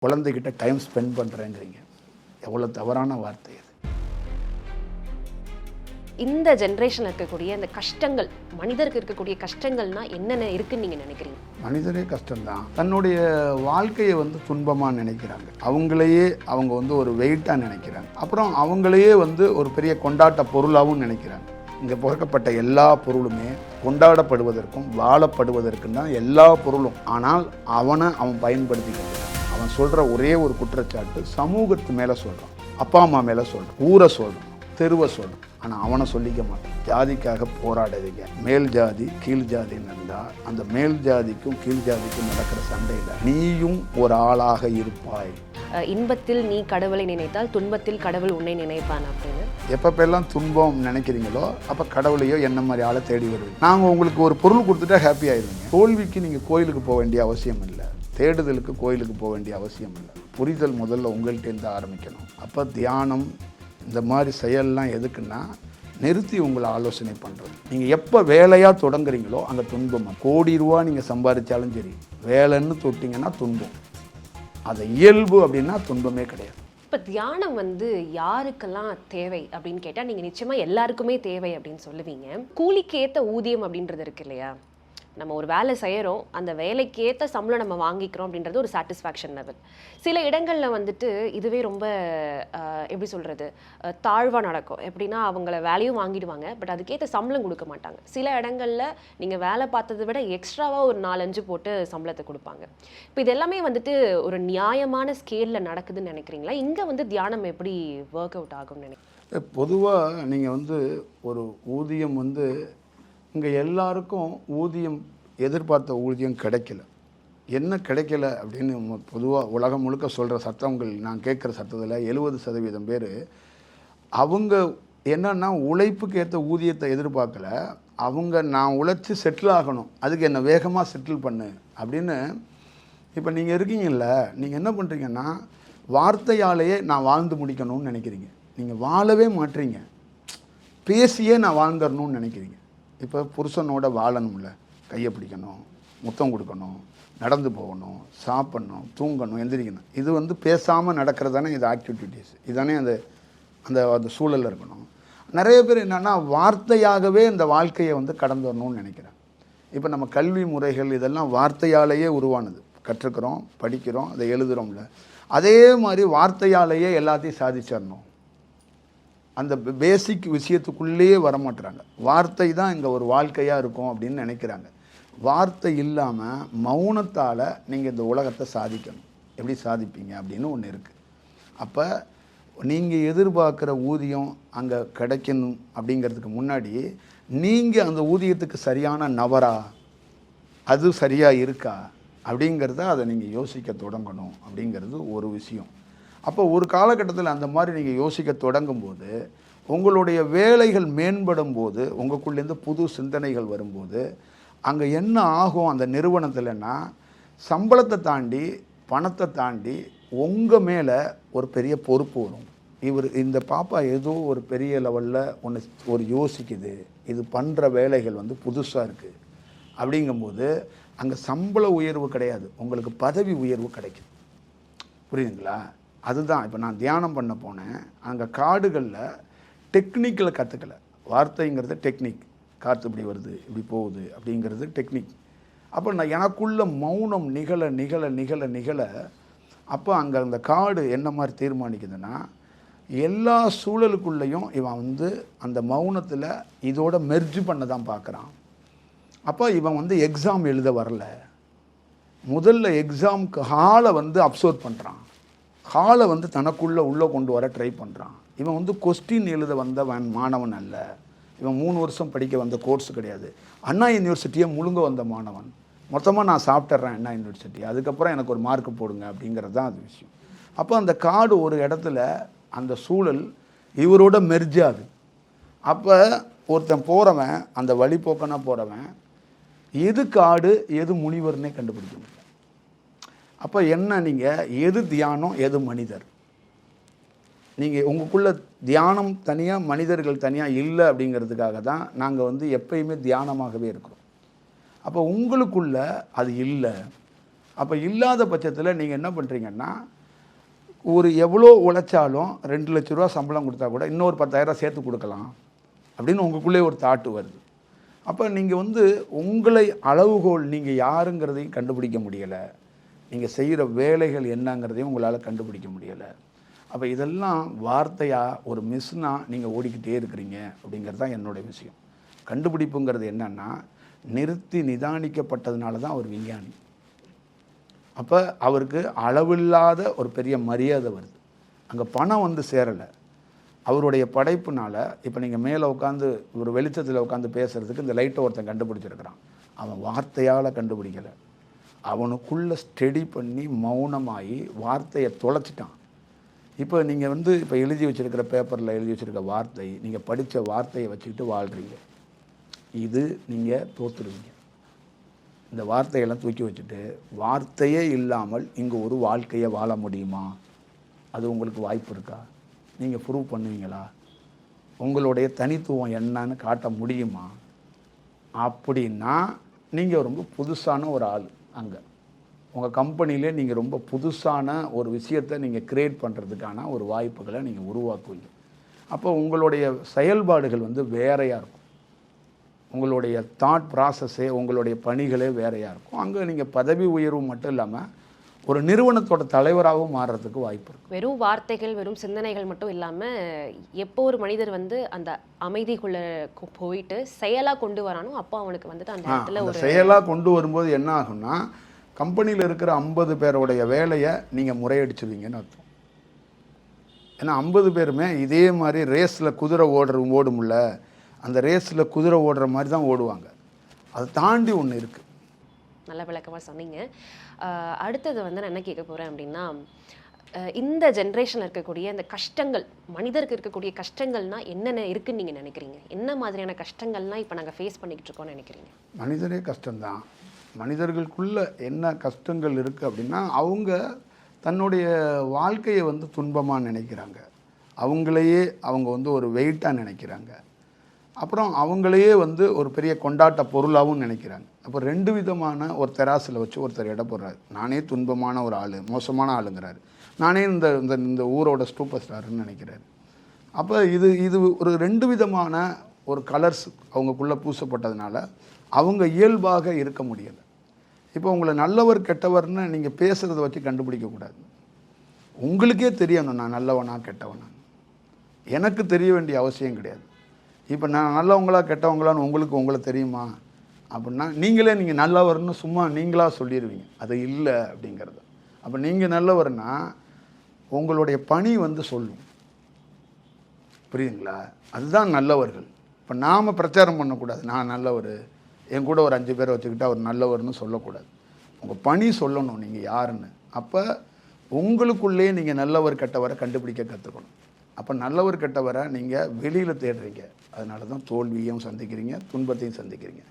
குழந்தைகிட்ட time spend பண்ணுறேங்கிறீங்க. எவ்வளோ தவறான வார்த்தை அது. இந்த ஜென்ரேஷனில் இருக்கக்கூடிய இந்த கஷ்டங்கள், மனிதருக்கு இருக்கக்கூடிய கஷ்டங்கள்னா என்னென்ன இருக்குன்னு நீங்கள் நினைக்கிறீங்க? மனிதரே கஷ்டம்தான். தன்னுடைய வாழ்க்கையை துன்பமாக நினைக்கிறாங்க. அவங்களையே அவங்க ஒரு வெயிட்டாக நினைக்கிறாங்க. அப்புறம் அவங்களையே ஒரு பெரிய கொண்டாட்ட பொருளாகவும் நினைக்கிறாங்க. இங்கே பிறக்கப்பட்ட எல்லா பொருளுமே கொண்டாடப்படுவதற்கும் வாழப்படுவதற்கும் தான் எல்லா பொருளும். ஆனால் அவன் பயன்படுத்திக்கிறது. அவன் சொல்கிற ஒரே ஒரு குற்றச்சாட்டு சமூகத்து மேலே சொல்கிறான், அப்பா அம்மா மேலே சொல்கிறான், ஊரை சொல்கிறான், தெருவை சொல்கிறான். ஆனால் அவனை சொல்லிக்க மாட்டான். ஜாதிக்காக போராடுறீங்க. மேல் ஜாதி கீழ் ஜாதின்னு இருந்தால் அந்த மேல் ஜாதிக்கும் கீழ் ஜாதிக்கும் நடக்கிற சண்டையில் நீயும் ஒரு ஆளாக இருப்பாய். இன்பத்தில் நீ கடவுளை நினைத்தால் துன்பத்தில் கடவுள் உன்னை நினைப்பான் அப்படின்னு எப்பப்பெல்லாம் துன்பம் நினைக்கிறீங்களோ அப்போ கடவுளையோ என்ன மாதிரி ஆளை தேடி வருவீங்க. நாங்கள் உங்களுக்கு ஒரு பொருள் கொடுத்துட்டா ஹாப்பி ஆயிடுவீங்க. தோல்விக்கு நீங்கள் கோயிலுக்கு போக வேண்டிய அவசியம் இல்லை. தேடுதலுக்கு கோயிலுக்கு போக வேண்டிய அவசியம் இல்லை. புரிதல் முதல்ல உங்கள்கிட்டேருந்து ஆரம்பிக்கணும். அப்போ தியானம் இந்த மாதிரி செயல்லாம் எதுக்குன்னா நிறுத்தி உங்களை ஆலோசனை பண்ணுறது. நீங்கள் எப்போ வேலையாக தொடங்குறீங்களோ அங்கே துன்பம். கோடி ரூபா நீங்கள் சம்பாதிச்சாலும் சரி, வேலைன்னு தொட்டிங்கன்னா துன்பம். அதை இயல்பு அப்படின்னா துன்பமே கிடையாது. இப்போ தியானம் யாருக்கெல்லாம் தேவை அப்படின்னு கேட்டால் நீங்கள் நிச்சயமாக எல்லாருக்குமே தேவை அப்படின்னு சொல்லுவீங்க. கூலிக்கேற்ற ஊதியம் அப்படின்றது இருக்கு இல்லையா? நம்ம ஒரு வேலை செய்கிறோம், அந்த வேலைக்கேற்ற சம்பளம் நம்ம வாங்கிக்கிறோம் அப்படின்றது ஒரு சாட்டிஸ்ஃபேக்ஷன் லெவல். சில இடங்களில் இதுவே ரொம்ப எப்படி சொல்கிறது, தாழ்வாக நடக்கும். எப்படின்னா அவங்கள வேலையும் வாங்கிடுவாங்க, பட் அதுக்கேற்ற சம்பளம் கொடுக்க மாட்டாங்க. சில இடங்களில் நீங்கள் வேலை பார்த்ததை விட எக்ஸ்ட்ராவாக ஒரு 4-5 போட்டு சம்பளத்தை கொடுப்பாங்க. இப்போ இது எல்லாமே ஒரு நியாயமான ஸ்கேலில் நடக்குதுன்னு நினைக்கிறீங்களா? இங்கே தியானம் எப்படி ஒர்க் அவுட் ஆகும்னு நினைக்கிறேன். பொதுவாக நீங்கள் ஒரு ஊதியம் இங்கே எல்லாருக்கும் ஊதியம் எதிர்பார்த்த ஊதியம் கிடைக்கல. என்ன கிடைக்கல அப்படின்னு பொதுவாக உலகம் முழுக்க சொல்கிற சத்தங்கள், நான் கேட்குற சத்தத்தில் 70% பேர் அவங்க என்னன்னா உழைப்புக்கு ஏற்ற ஊதியத்தை எதிர்பார்க்கல. அவங்க நான் உழைச்சி செட்டில் ஆகணும், அதுக்கு என்னை வேகமாக செட்டில் பண்ணு அப்படின்னு. இப்போ நீங்கள் இருக்கீங்கல்ல, நீங்கள் என்ன பண்ணுறீங்கன்னா வார்த்தையாலேயே நான் வாழ்ந்து முடிக்கணும்னு நினைக்கிறீங்க. நீங்கள் வாழவே மாட்டுறீங்க, பேசியே நான் வாழ்ந்துடணும்னு நினைக்கிறீங்க. இப்போ புருஷனோட வாழணும்ல, கையை பிடிக்கணும், முத்தம் கொடுக்கணும், நடந்து போகணும், சாப்பிட்ணும், தூங்கணும், எந்திரிக்கணும். இது பேசாமல் நடக்கிறது தானே இது ஆக்டிவிட்டீஸ். இதுதானே அந்த அந்த அந்த சூழலில் இருக்கணும். நிறைய பேர் என்னென்னா வார்த்தையாகவே இந்த வாழ்க்கையை கடந்து வரணும்னு நினைக்கிறேன். இப்போ நம்ம கல்வி முறைகள் இதெல்லாம் வார்த்தையாலேயே உருவானது. கற்றுக்கிறோம், படிக்கிறோம், அதை எழுதுகிறோம்ல. அதே மாதிரி வார்த்தையாலேயே எல்லாத்தையும் சாதிச்சிடணும். அந்த பேசிக் விஷயத்துக்குள்ளேயே வரமாட்டுறாங்க. வார்த்தை தான் இங்கே ஒரு வாழ்க்கையாக இருக்கும் அப்படின்னு நினைக்கிறாங்க. வார்த்தை இல்லாமல் மௌனத்தால் நீங்கள் இந்த உலகத்தை சாதிக்கணும். எப்படி சாதிப்பீங்க அப்படின்னு ஒன்று இருக்குது. அப்போ நீங்கள் எதிர்பார்க்குற ஊதியம் அங்கே கிடைக்கணும் அப்படிங்கிறதுக்கு முன்னாடி நீங்கள் அந்த ஊதியத்துக்கு சரியான நபரா, அது சரியாக இருக்கா அப்படிங்கிறத அதை நீங்கள் யோசிக்க தொடங்கணும் அப்படிங்கிறது ஒரு விஷயம். அப்போ ஒரு காலகட்டத்தில் அந்த மாதிரி நீங்கள் யோசிக்க தொடங்கும்போது, உங்களுடைய வேலைகள் மேம்படும் போது, உங்களுக்குள்ளேருந்து புது சிந்தனைகள் வரும்போது, அங்கே என்ன ஆகும் அந்த நிறுவனத்தில்னா, சம்பளத்தை தாண்டி பணத்தை தாண்டி உங்கள் மேலே ஒரு பெரிய பொறுப்பு வரும். இந்த பாப்பா ஏதோ ஒரு பெரிய லெவலில் ஒரு யோசிக்குது, இது பண்ணுற வேலைகள் புதுசாக இருக்குது அப்படிங்கும்போது அங்கே சம்பள உயர்வு கிடையாது, உங்களுக்கு பதவி உயர்வு கிடைக்கும். புரியுதுங்களா? அதுதான் இப்போ நான் தியானம் பண்ண போனேன். அங்கே காடுகளில் டெக்னிக்கில் கற்றுக்கலை. வார்த்தைங்கிறது டெக்னிக். காற்று இப்படி வருது, இப்படி போகுது அப்படிங்கிறது டெக்னிக். அப்போ நான் எனக்குள்ள மௌனம் நிகழ நிகழ நிகழ நிகழ அப்போ அங்கே அந்த காடு என்ன மாதிரி தீர்மானிக்குதுன்னா, எல்லா சூழலுக்குள்ளேயும் இவன் அந்த மௌனத்தில் இதோட மெர்ஜ் பண்ண தான் பார்க்குறான். அப்போ இவன் எக்ஸாம் எழுத வரல, முதல்ல எக்ஸாமுக்கு ஹாலை அப்சர்வ் பண்ணுறான். ஹாலை தனக்குள்ளே உள்ளே கொண்டு வர ட்ரை பண்ணுறான். இவன் கொஸ்டின் எழுத வந்த மாணவன் அல்ல. இவன் 3 வருஷம் படிக்க வந்த கோர்ஸ் கிடையாது. அண்ணா யூனிவர்சிட்டியை முழுங்க வந்த மாணவன். மொத்தமாக நான் சாப்பிட்றேன் அண்ணா யூனிவர்சிட்டி, அதுக்கப்புறம் எனக்கு ஒரு மார்க் போடுங்க அப்படிங்கிறது தான் அது விஷயம். அப்போ அந்த காடு ஒரு இடத்துல அந்த சூழல் இவரோட மெர்ஜாது. அப்போ ஒருத்தன் போகிறவன், அந்த வழிபோக்கனாக போகிறவன், எது காடு எது முனிவர்னே கண்டுபிடிக்க முடியும். அப்போ என்ன, நீங்கள் எது தியானம் எது மனிதர்? நீங்கள் உங்களுக்குள்ள தியானம் தனியாக மனிதர்கள் தனியாக இல்லை அப்படிங்கிறதுக்காக தான் நாங்கள் எப்பயுமே தியானமாகவே இருக்கிறோம். அப்போ உங்களுக்குள்ள அது இல்லை. அப்போ இல்லாத பட்சத்தில் நீங்கள் என்ன பண்ணுறீங்கன்னா, ஒரு எவ்வளோ உழைச்சாலும் 2,00,000 ரூபா சம்பளம் கொடுத்தா கூட இன்னொரு 10,000 சேர்த்து கொடுக்கலாம் அப்படின்னு உங்களுக்குள்ளே ஒரு தாட்டு வருது. அப்போ நீங்கள் வந்து உங்களை அளவுகோல் நீங்கள் யாருங்கிறதையும் கண்டுபிடிக்க முடியலை, நீங்கள் செய்கிற வேலைகள் என்னங்கிறதையும் உங்களால் கண்டுபிடிக்க முடியலை. அப்போ இதெல்லாம் வார்த்தையாக ஒரு மிஸ்னாக நீங்கள் ஓடிக்கிட்டே இருக்கிறீங்க அப்படிங்கிறது தான் என்னுடைய விஷயம். கண்டுபிடிப்புங்கிறது என்னென்னா, நிறுத்தி நிதானிக்கப்பட்டதுனால தான் அவர் விஞ்ஞானி. அப்போ அவருக்கு அளவில்லாத ஒரு பெரிய மரியாதை வருது. அங்கே பணம் வந்து சேரலை, அவருடைய படைப்புனால. இப்போ நீங்கள் மேலே உட்காந்து ஒரு வெளிச்சத்தில் உட்காந்து பேசுகிறதுக்கு இந்த லைட்டை ஒருத்தன் கண்டுபிடிச்சிருக்கிறான். அவன் வார்த்தையால் கண்டுபிடிக்கலை, அவனுக்குள்ளே ஸ்டடி பண்ணி மௌனமாகி வார்த்தையை தொலைச்சிட்டான். இப்போ நீங்கள் வந்து இப்போ எழுதி வச்சுருக்கிற பேப்பரில் எழுதி வச்சுருக்க வார்த்தை, நீங்கள் படித்த வார்த்தையை வச்சுக்கிட்டு வாழ்கிறீங்க. இது நீங்கள் தோற்றுருவீங்க. இந்த வார்த்தையெல்லாம் தூக்கி வச்சுட்டு வார்த்தையே இல்லாமல் இங்கே ஒரு வாழ்க்கையை வாழ முடியுமா? அது உங்களுக்கு வாய்ப்பு இருக்கா? நீங்கள் ப்ரூவ் பண்ணுவீங்களா? உங்களுடைய தனித்துவம் என்னன்னு காட்ட முடியுமா? அப்படின்னா நீங்கள் ரொம்ப புதுசான ஒரு ஆள். அங்கே உங்கள் கம்பெனிலே நீங்கள் ரொம்ப புதுசான ஒரு விஷயத்தை நீங்கள் க்ரியேட் பண்ணுறதுக்கான ஒரு வாய்ப்புகளை நீங்கள் உருவாக்குவீங்க. அப்போ உங்களுடைய செயல்பாடுகள் வந்து வேறையாக இருக்கும். உங்களுடைய தாட் ப்ராசஸ்ஸே, உங்களுடைய பணிகளே வேறையாக இருக்கும். அங்கே நீங்கள் பதவி உயர்வு மட்டும் இல்லாமல் ஒரு நிறுவனத்தோட தலைவராகவும் மாறுறதுக்கு வாய்ப்பு இருக்குது. வெறும் வார்த்தைகள், வெறும் சிந்தனைகள் மட்டும் இல்லாமல் எப்போ ஒரு மனிதர் வந்து அந்த அமைதிக்குள்ளே போயிட்டு செயலாக கொண்டு வரானோ அப்போ அவனுக்கு வந்துட்டு அந்த இடத்துல ஒரு செயலாக கொண்டு வரும்போது என்ன ஆகும்னா, கம்பெனியில் இருக்கிற 50 பேருடைய வேலையை நீங்கள் முறையடிச்சுவீங்கன்னு அர்த்தம். ஏன்னா 50 பேருமே இதே மாதிரி ரேஸில் குதிரை ஓடும்ல, அந்த ரேஸில் குதிரை ஓடுற மாதிரி தான் ஓடுவாங்க. அதை தாண்டி ஒன்று இருக்குது. நல்ல விளக்கமாக சொன்னீங்க. அடுத்தது வந்து நான் என்ன கேட்க போகிறேன் அப்படின்னா, இந்த ஜென்ரேஷனில் இருக்கக்கூடிய இந்த கஷ்டங்கள், மனிதருக்கு இருக்கக்கூடிய கஷ்டங்கள்னால் என்னென்ன இருக்குன்னு நீங்கள் நினைக்கிறீங்க? என்ன மாதிரியான கஷ்டங்கள்லாம் இப்போ நாங்கள் ஃபேஸ் பண்ணிக்கிட்டு இருக்கோம்னு நினைக்கிறீங்க? மனிதரே கஷ்டம்தான். மனிதர்களுக்குள்ள என்ன கஷ்டங்கள் இருக்குது அப்படின்னா, அவங்க தன்னுடைய வாழ்க்கையை வந்து துன்பமாக நினைக்கிறாங்க. அவங்களையே அவங்க வந்து ஒரு வெயிட்டாக நினைக்கிறாங்க. அப்புறம் அவங்களையே வந்து ஒரு பெரிய கொண்டாட்ட பொருளாகவும் நினைக்கிறாங்க. அப்போ 2 விதமான ஒரு தெராசில் வச்சு ஒருத்தர் எடை போடுறாரு. நானே துன்பமான ஒரு ஆள், மோசமான ஆளுங்கிறாரு. நானே இந்த இந்த ஊரோட சூப்பர் ஸ்டாருன்னு நினைக்கிறாரு. அப்போ இது ஒரு 2 விதமான ஒரு கலர்ஸ் அவங்களுக்குள்ளே பூசப்பட்டதுனால அவங்க இயல்பாக இருக்க முடியலை. இப்போ உங்களை நல்லவர் கெட்டவர்னு நீங்கள் பேசுகிறத வச்சு கண்டுபிடிக்கக்கூடாது. உங்களுக்கே தெரியணும் நான் நல்லவனா கெட்டவனா. எனக்கு தெரிய வேண்டிய அவசியம் கிடையாது. இப்போ நான் நல்லவங்களா கெட்டவங்களான்னு உங்களை தெரியுமா அப்படின்னா, நீங்கள் நல்லவர்னு சும்மா நீங்களாக சொல்லிடுவீங்க. அது இல்லை அப்படிங்கிறது. அப்போ நீங்கள் நல்லவர்னா உங்களுடைய பணி வந்து சொல்லும். புரியுதுங்களா? அதுதான் நல்லவர்கள். இப்போ நாம் பிரச்சாரம் பண்ணக்கூடாது, நான் நல்லவர், என் கூட ஒரு 5 பேரை வச்சுக்கிட்டு அவர் நல்லவர்னு சொல்லக்கூடாது. உங்கள் பணி சொல்லணும் நீங்கள் யாருன்னு. அப்போ உங்களுக்குள்ளே நீங்கள் நல்லவர் கெட்டவரை கண்டுபிடிக்க கற்றுக்கணும். அப்போ நல்லவர் கெட்டவரை நீங்கள் வெளியில் தேடுறீங்க. அதனால தான் தோல்வியும் சந்திக்கிறீங்க, துன்பத்தையும் சந்திக்கிறீங்க.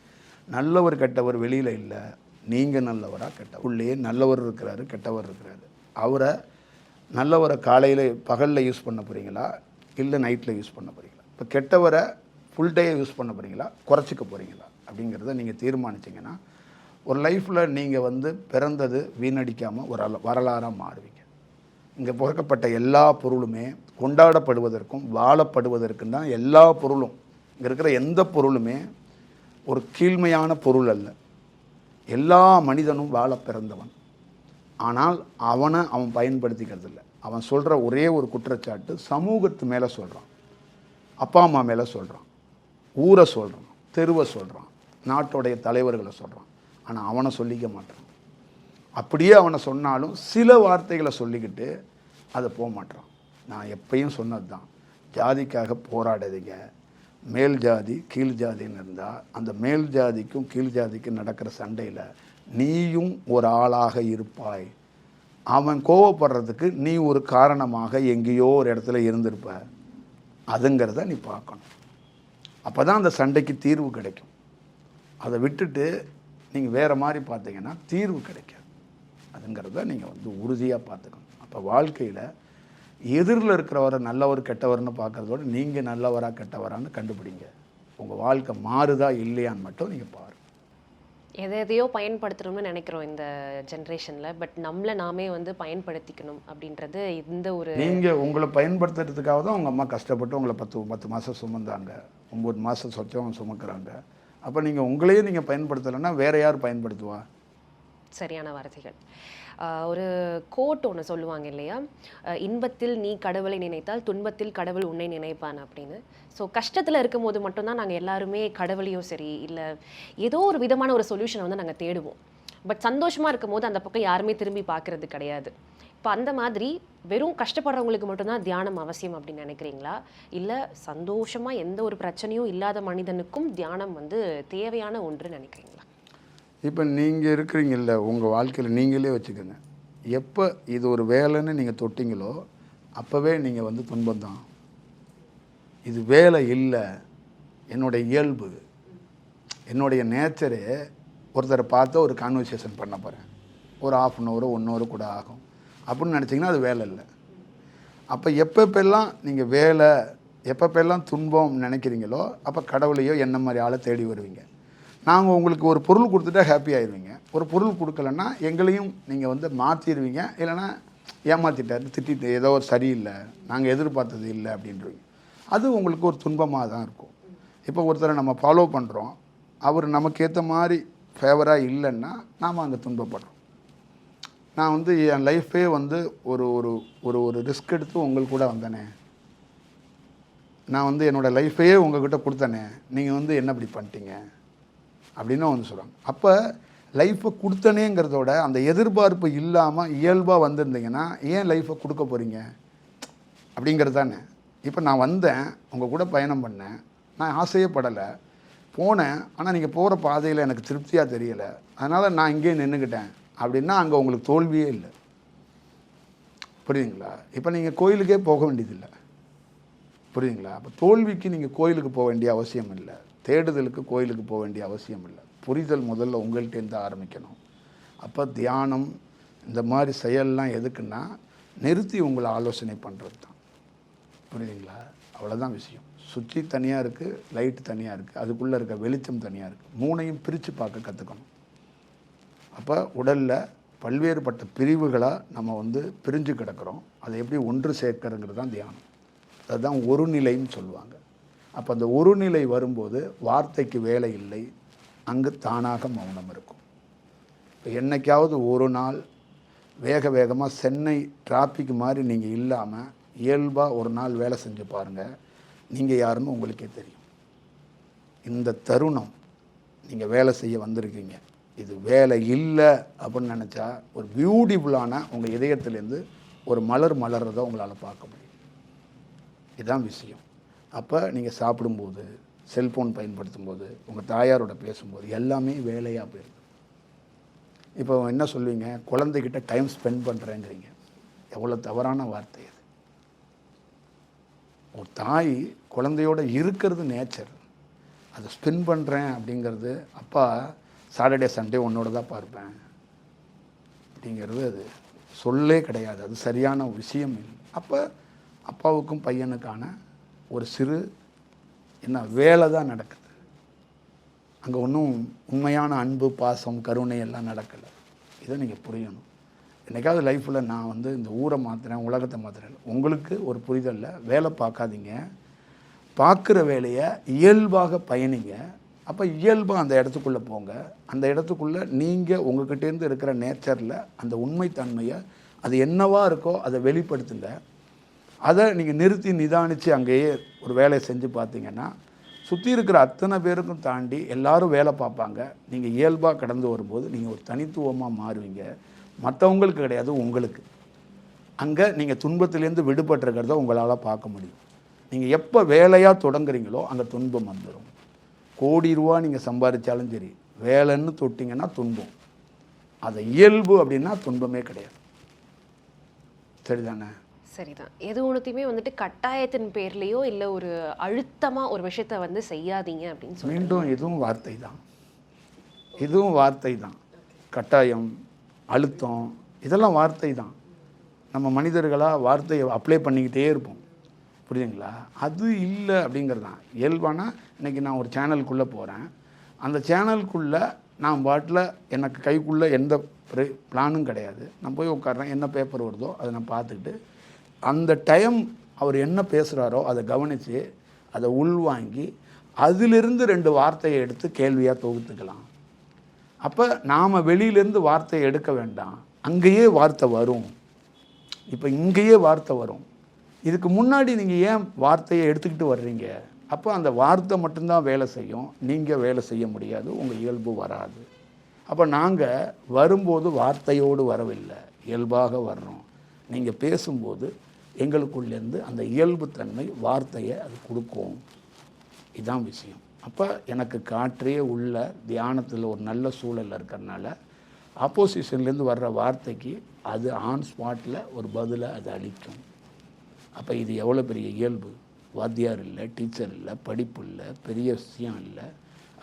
நல்லவர் கெட்டவர் வெளியில் இல்லை, நீங்கள் நல்லவராக கெட்டவர். உள்ளே நல்லவர் இருக்கிறாரு, கெட்டவர் இருக்கிறாரு. அவரை நல்லவரை காலையில் பகலில் யூஸ் பண்ண போகிறீங்களா, இல்லை நைட்டில் யூஸ் பண்ண போகிறீங்களா? இப்போ கெட்டவரை ஃபுல் டே யூஸ் பண்ண போகிறீங்களா, குறைச்சிக்க போகிறீங்களா அப்படிங்கிறத நீங்கள் தீர்மானிச்சிங்கன்னா ஒரு லைஃப்பில் நீங்கள் வந்து பிறந்தது வீணடிக்காமல் ஒரு வரலாறாக மாறுவீங்க. இங்கே பிறக்கப்பட்ட எல்லா பொருளுமே கொண்டாடப்படுவதற்கும் வாழப்படுவதற்கும் தான் எல்லா பொருளும். இங்கே இருக்கிற எந்த பொருளுமே ஒரு கீழ்மையான பொருள் அல்ல. எல்லா மனிதனும் வாழ பிறந்தவன். ஆனால் அவன் பயன்படுத்திக்கிறது இல்லை. அவன் சொல்கிற ஒரே ஒரு குற்றச்சாட்டு சமூகத்து மேலே சொல்கிறான், அப்பா அம்மா மேலே சொல்கிறான், ஊரை சொல்கிறான், தெருவை சொல்கிறான், நாட்டுடைய தலைவர்களை சொல்கிறான். ஆனால் அவனை சொல்லிக்க மாட்டான். அப்படியே அவனை சொன்னாலும் சில வார்த்தைகளை சொல்லிக்கிட்டு அதை போக மாட்டான். நான் எப்பயும் சொன்னது தான், ஜாதிக்காக போராடாதீங்க. மேல் ஜாதி கீழ் ஜாதின்னு இருந்தால் அந்த மேல் ஜாதிக்கும் கீழ் ஜாதிக்கும் நடக்கிற சண்டையில் நீயும் ஒரு ஆளாக இருப்பாய். அவன் கோவப்படுறதுக்கு நீ ஒரு காரணமாக எங்கேயோ ஒரு இடத்துல இருந்திருப்ப. அதுங்கிறத நீ பார்க்கணும். அப்போ தான் அந்த சண்டைக்கு தீர்வு கிடைக்கும். அதை விட்டுட்டு நீங்கள் வேறு மாதிரி பார்த்தீங்கன்னா தீர்வு கிடைக்காது. அதுங்கிறத நீங்கள் வந்து உறுதியாக பார்த்துக்கணும். அப்போ வாழ்க்கையில் எதிரில் இருக்கிறவரை நல்லவர் கெட்டவர்னு பார்க்குறதோட நீங்கள் நல்லவராக கெட்டவரான்னு கண்டுபிடிங்க. உங்கள் வாழ்க்கை மாறுதா இல்லையான்னு மட்டும் நீங்கள் பாருங்கள். எதையோ பயன்படுத்தணும்னு நினைக்கிறோம் இந்த ஜென்ரேஷனில். பட் நம்மளை நாமே வந்து பயன்படுத்திக்கணும் அப்படின்றது இந்த ஒரு நீங்கள் உங்களை பயன்படுத்துறதுக்காக தான் உங்கள் அம்மா கஷ்டப்பட்டு உங்களை 10 மாதம் சுமந்தாங்க, 9 மாதம் சொச்சம் சுமக்கிறாங்க. அப்போ நீங்கள் உங்களையே நீங்கள் பயன்படுத்தலைன்னா வேற யார் பயன்படுத்துவா? சரியான வார்த்தைகள். ஒரு கோட் ஒன்று சொல்லுவாங்க இல்லையா, இன்பத்தில் நீ கடவுளை நினைத்தால் துன்பத்தில் கடவுள் உன்னை நினைப்பான் அப்படின்னு. ஸோ கஷ்டத்தில் இருக்கும் போது மட்டும்தான் நாங்கள் எல்லாருமே கடவுளையும் சரி இல்லை ஏதோ ஒரு விதமான ஒரு சொல்யூஷனை வந்து நாங்கள் தேடுவோம். பட் சந்தோஷமாக இருக்கும் போது அந்த பக்கம் யாருமே திரும்பி பார்க்கறது கிடையாது. இப்போ அந்த மாதிரி வெறும் கஷ்டப்படுறவங்களுக்கு மட்டும்தான் தியானம் அவசியம் அப்படின்னு நினைக்கிறீங்களா, இல்லை சந்தோஷமாக எந்த ஒரு பிரச்சனையும் இல்லாத மனிதனுக்கும் தியானம் வந்து தேவையான ஒன்று நினைக்கிறீங்களா? இப்போ நீங்கள் இருக்கிறீங்கல்ல, உங்கள் வாழ்க்கையில் நீங்களே வச்சுக்கோங்க, எப்போ இது ஒரு வேலைன்னு நீங்கள் தொட்டிங்களோ அப்போவே நீங்கள் வந்து துன்பம்தான். இது வேலை இல்லை, என்னுடைய இயல்பு, என்னுடைய நேச்சரு. ஒருத்தரை பார்த்து ஒரு கான்வர்சேஷன் பண்ண போகிறேன், ஒரு 1/2 அன் ஹவர் 1 ஹவர் கூட ஆகும் அப்படின்னு நினச்சிங்கன்னா அது வேலை இல்லை. அப்போ எப்பப்பெல்லாம் நீங்கள் வேலை, எப்பப்பெல்லாம் துன்பம் நினைக்கிறீங்களோ அப்போ கடவுளையோ என்ன மாதிரி ஆளை தேடி வருவீங்க. நாங்கள் உங்களுக்கு ஒரு பொருள் கொடுத்துட்டா ஹாப்பி ஆயிடுவீங்க. ஒரு பொருள் கொடுக்கலன்னா எங்களையும் நீங்கள் வந்து மாற்றிடுவீங்க, இல்லைன்னா ஏமாற்றிட்டாரு, திட்டிட்டு ஏதோ ஒரு சரியில்லை, நாங்கள் எதிர்பார்த்தது இல்லை அப்படின்றீங்க. அது உங்களுக்கு ஒரு துன்பமாக தான் இருக்கும். இப்போ ஒருத்தரை நம்ம ஃபாலோ பண்ணுறோம், அவர் நமக்கு ஏற்ற மாதிரி ஃபேவராக இல்லைன்னா நாம் அங்கே துன்பப்படுறோம். நான் வந்து என் லைஃபே வந்து ஒரு ஒரு ஒரு ஒரு ரிஸ்க் எடுத்து உங்களுக்கு கூட வந்தேனே, நான் வந்து என்னோடய லைஃபையே உங்கள்கிட்ட கொடுத்தேனே, நீங்கள் வந்து என்ன இப்படி பண்ணிட்டீங்க அப்படின்னு வந்து சொல்கிறாங்க. அப்போ லைஃப்பை கொடுத்தனேங்கிறதோட அந்த எதிர்பார்ப்பு இல்லாமல் இயல்பாக வந்திருந்தீங்கன்னா ஏன் லைஃப்பை கொடுக்க போகிறீங்க அப்படிங்கிறது தானே. இப்போ நான் வந்தேன், உங்கள் கூட பயணம் பண்ணேன், நான் ஆசையே படலை, போனேன், ஆனால் நீங்கள் போகிற பாதையில் எனக்கு திருப்தியாக தெரியலை, அதனால் நான் இங்கேயே நின்றுக்கிட்டேன் அப்படின்னா அங்கே உங்களுக்கு தோல்வியே இல்லை. புரியுதுங்களா? இப்போ நீங்கள் கோயிலுக்கே போக வேண்டியதில்லை, புரியுதுங்களா? அப்போ தோல்விக்கு நீங்கள் கோயிலுக்கு போக வேண்டிய அவசியம் இல்லை, தேடுதலுக்கு கோயிலுக்கு போக வேண்டிய அவசியம் இல்லை. புரிதல் முதல்ல உங்கள்கிட்டேருந்து ஆரம்பிக்கணும். அப்போ தியானம் இந்த மாதிரி செயல்லாம் எதுக்குன்னா நிறுத்தி உங்களை ஆலோசனை பண்ணுறது தான். புரியுதுங்களா? அவ்வளோதான் விஷயம். சுற்றி தனியாக இருக்குது, லைட்டு தனியாக இருக்குது, அதுக்குள்ளே இருக்க வெளிச்சம் தனியாக இருக்குது. மூணையும் பிரித்து பார்க்க கற்றுக்கணும். அப்போ உடலில் பல்வேறுபட்ட பிரிவுகளாக நம்ம வந்து பிரிஞ்சு கிடக்கிறோம், அதை எப்படி ஒன்று சேர்க்கறங்கிறது தான் தியானம். அதுதான் ஒரு நிலைன்னு சொல்லுவாங்க. அப்போ அந்த ஒரு நிலை வரும்போது வார்த்தைக்கு வேலை இல்லை, அங்கு தானாக மௌனம் இருக்கும். இப்போ என்றைக்காவது ஒரு நாள் வேகமாக சென்னை டிராஃபிக் மாதிரி நீங்கள் இல்லாமல் இயல்பாக ஒரு நாள் வேலை செஞ்சு பாருங்கள், நீங்கள் யாருன்னு உங்களுக்கே தெரியும். இந்த தருணம் நீங்கள் வேலை செய்ய வந்திருக்கீங்க, இது வேலை இல்லை அப்படின்னு நினச்சா ஒரு பியூட்டிஃபுல்லான உங்கள் இதயத்துலேருந்து ஒரு மலர் மலர்றதை உங்களால் பார்க்க முடியும். இதுதான் விஷயம். அப்போ நீங்கள் சாப்பிடும்போது, செல்ஃபோன் பயன்படுத்தும் போது, உங்கள் தாயாரோட பேசும்போது எல்லாமே வேலையாக போயிருக்கு. இப்போ என்ன சொல்லுவீங்க, குழந்தைகிட்ட டைம் ஸ்பெண்ட் பண்ணுறேங்கிறீங்க. எவ்வளோ தவறான வார்த்தை அது. ஒரு தாய் குழந்தையோட இருக்கிறது நேச்சர், அதை ஸ்பெண்ட் பண்ணுறேன் அப்படிங்கிறது, அப்பா சாட்டர்டே சண்டே உன்னோட தான் பார்ப்பேன் அப்படிங்கிறது அது சொல்லே கிடையாது, அது சரியான விஷயம் இல்லை. அப்போ அப்பாவுக்கும் பையனுக்கான ஒரு சிறு என்ன வேலை தான் நடக்குது. அங்கே ஒன்றும் உண்மையான அன்பு, பாசம், கருணை எல்லாம் நடக்கலை. இதை நீங்கள் புரியணும். என்றைக்காவது லைஃப்பில் நான் வந்து இந்த ஊரை மாற்றுறேன், உலகத்தை மாற்றுறேன், உங்களுக்கு ஒரு புரிதலில் வேலை பார்க்காதீங்க, பார்க்குற வேலையை இயல்பாக பயணிங்க. அப்போ இயல்பாக அந்த இடத்துக்குள்ளே போங்க. அந்த இடத்துக்குள்ளே நீங்கள் உங்கள்கிட்டேருந்து இருக்கிற நேச்சரில் அந்த உண்மைத்தன்மையை, அது என்னவா இருக்கோ அதை வெளிப்படுத்துங்க. அதை நீங்கள் நிறுத்தி நிதானித்து அங்கேயே ஒரு வேலையை செஞ்சு பார்த்தீங்கன்னா சுற்றி இருக்கிற அத்தனை பேருக்கும் தாண்டி எல்லாரும் வேலை பார்ப்பாங்க. நீங்கள் இயல்பாக கடந்து வரும்போது நீங்கள் ஒரு தனித்துவமாக மாறுவீங்க. மற்றவங்களுக்கு கிடையாது, உங்களுக்கு. அங்கே நீங்கள் துன்பத்திலேருந்து விடுபட்டுருக்கிறத உங்களால் பார்க்க முடியும். நீங்கள் எப்போ வேலையாக தொடங்குறீங்களோ அங்கே துன்பம் வந்துடும். கோடி ரூபா நீங்கள் சம்பாதிச்சாலும் சரி, வேலைன்னு தொட்டிங்கன்னா துன்பம். அதை இயல்பு அப்படின்னா துன்பமே கிடையாது. சரிதானே? சரிதான். எது ஒன்றுத்தையுமே வந்துட்டு கட்டாயத்தின் பேர்லேயோ இல்லை ஒரு அழுத்தமாக ஒரு விஷயத்தை வந்து செய்யாதீங்க அப்படின்னு சொல்லி மீண்டும் இதுவும் வார்த்தை தான், இதுவும் வார்த்தை தான். கட்டாயம், அழுத்தம் இதெல்லாம் வார்த்தை தான். நம்ம மனிதர்களாக வார்த்தையை அப்ளை பண்ணிக்கிட்டே இருப்போம். புரியுதுங்களா? அது இல்லை அப்படிங்கிறது தான் இயல்பான. இன்றைக்கி நான் ஒரு சேனலுக்குள்ளே போகிறேன், அந்த சேனலுக்குள்ளே நான் பாட்டில் எனக்கு கைக்குள்ளே எந்த பிளானும் கிடையாது. நான் போய் உட்கார்றேன், என்ன பேப்பர் வருதோ அதை நான் பார்த்துக்கிட்டு அந்த டைம் அவர் என்ன பேசுகிறாரோ அதை கவனித்து அதை உள்வாங்கி அதிலிருந்து 2 வார்த்தையை எடுத்து கேள்வியாக தொகுத்துக்கலாம். அப்போ நாம் வெளியிலேருந்து வார்த்தையை எடுக்க வேண்டாம், அங்கேயே வார்த்தை வரும். இப்போ இங்கேயே வார்த்தை வரும். இதுக்கு முன்னாடி நீங்கள் ஏன் வார்த்தையை எடுத்துக்கிட்டு வர்றீங்க? அப்போ அந்த வார்த்தை மட்டும்தான் வேலை செய்யும், நீங்கள் வேலை செய்ய முடியாது, உங்கள் இயல்பு வராது. அப்போ நாங்கள் வரும்போது வார்த்தையோடு வரவில்லை, இயல்பாக வர்றோம். நீங்கள் பேசும்போது எங்களுக்குள்ளேருந்து அந்த இயல்புத்தன்மை வார்த்தையை அது கொடுக்கும். இதுதான் விஷயம். அப்போ எனக்கு காற்றே உள்ள தியானத்தில் ஒரு நல்ல சூழலில் இருக்கிறனால ஆப்போசிஷன்லேருந்து வர்ற வார்த்தைக்கு அது ஆன் ஸ்பாட்டில் ஒரு பதிலை அது அளிக்கும். அப்போ இது எவ்வளோ பெரிய இயல்பு! வாத்தியார் இல்லை, டீச்சர் இல்லை, படிப்பு இல்லை, பெரிய விஷயம் இல்லை.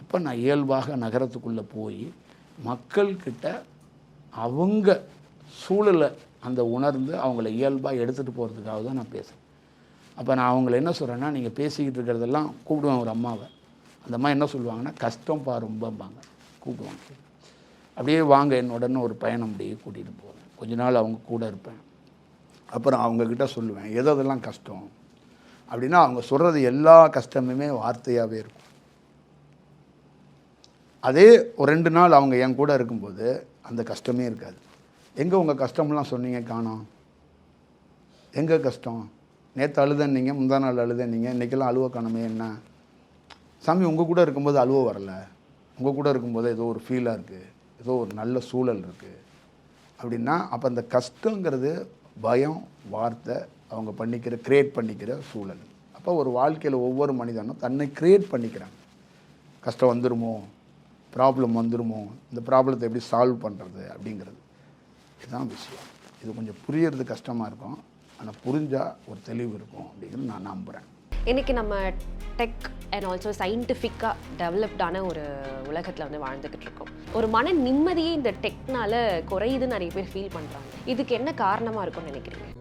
அப்போ நான் இயல்பாக நகரத்துக்குள்ளே போய் மக்கள்கிட்ட அவங்க சூழலை அந்த உணர்ந்து அவங்கள இயல்பாக எடுத்துகிட்டு போகிறதுக்காக தான் நான் பேசுகிறேன். அப்போ நான் அவங்கள என்ன சொல்கிறேன்னா, நீங்கள் பேசிக்கிட்டு இருக்கிறதெல்லாம் கூப்பிடுவேன் ஒரு அம்மாவை. அந்த அம்மா என்ன சொல்லுவாங்கன்னா, கஷ்டம்ப்பா ரொம்பம்பாங்க, கூப்பிடுவாங்க. அப்படியே வாங்க என்னோடன்னு ஒரு பயணம் அப்படியே கூட்டிகிட்டு போவேன். கொஞ்ச நாள் அவங்க கூட இருப்பேன். அப்புறம் அவங்கக்கிட்ட சொல்லுவேன் எதெல்லாம் கஷ்டம் அப்படின்னா, அவங்க சொல்கிறது எல்லா கஷ்டமுமே வார்த்தையாகவே இருக்கும். அதே ஒரு 2 நாள் அவங்க என் கூட இருக்கும்போது அந்த கஷ்டமே இருக்காது. எங்கே உங்கள் கஷ்டம்லாம் சொன்னீங்க காணோம்? எங்கே கஷ்டம்? நேற்று அழுதன்னீங்க, முந்தா நாள் அழுதன்னீங்க, இன்றைக்கெல்லாம் அழுவ காணுமே என்ன? சாமி உங்கள் கூட இருக்கும்போது அழுவ வரல, உங்கள் கூட இருக்கும்போது ஏதோ ஒரு ஃபீலாக இருக்குது, ஏதோ ஒரு நல்ல சூழல் இருக்குது அப்படின்னா, அப்போ அந்த கஷ்டங்கிறது பயம், வார்த்தை, அவங்க க்ரியேட் பண்ணிக்கிற சூழல். அப்போ ஒரு வாழ்க்கையில் ஒவ்வொரு மனிதனும் தன்னை க்ரியேட் பண்ணிக்கிறாங்க. கஷ்டம் வந்துடுமோ, ப்ராப்ளம் வந்துடுமோ, இந்த ப்ராப்ளத்தை எப்படி சால்வ் பண்ணுறது அப்படிங்கிறது. இதுதான் விஷயம். இது கொஞ்சம் புரியறது கஷ்டமாக இருக்கும், ஆனால் புரிஞ்சால் ஒரு தெளிவு இருக்கும் அப்படிங்கிறது நான் நம்புகிறேன். இன்றைக்கி நம்ம டெக் அண்ட் ஆல்சோ சயின்டிஃபிக்காக டெவலப்டான ஒரு உலகத்தில் வந்து வாழ்ந்துக்கிட்டு இருக்கோம். ஒரு மன நிம்மதியே இந்த டெக்னால குறையுதுன்னு நிறைய பேர் ஃபீல் பண்ணுறாங்க. இதுக்கு என்ன காரணமாக இருக்கும்னு நினைக்கிறீங்க?